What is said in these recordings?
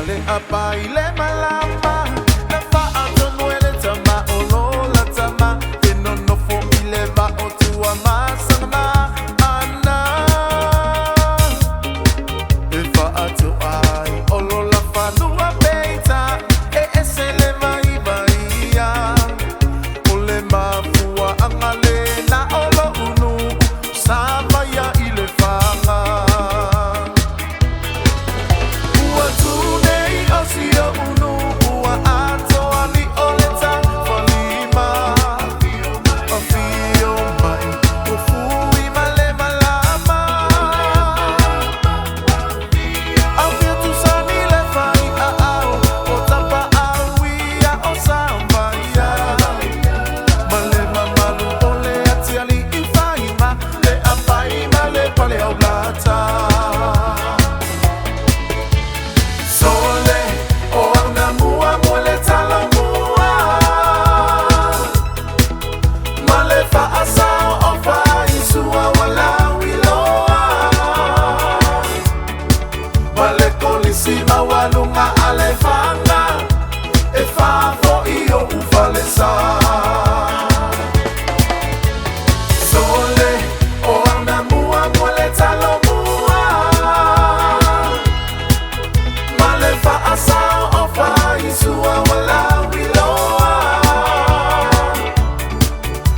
le apa ile malama na fa atono ele tama olola tama eno no fo ile ba otua masama ana e fa atu ai olola fa nua beita e esele mai baia ole mafua angale na olo unu sama ya ile fanga Sima walunga alefanga e favo io ufalesa sole o andamua moleta lomua malefa asa ofa isua wala wiloa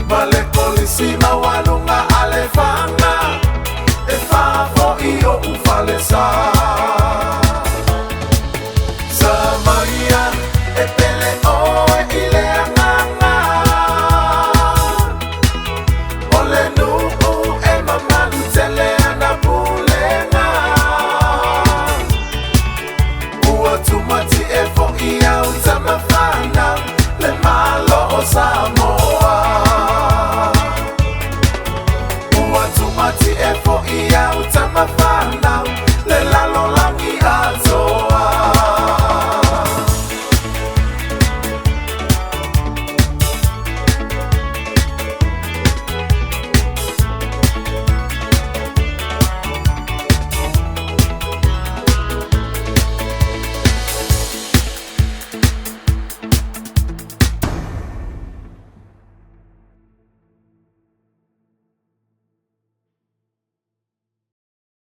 malekoli sima walunga alefanga e favo io ufalesa Tumati e fo ia utama fana le malo o sama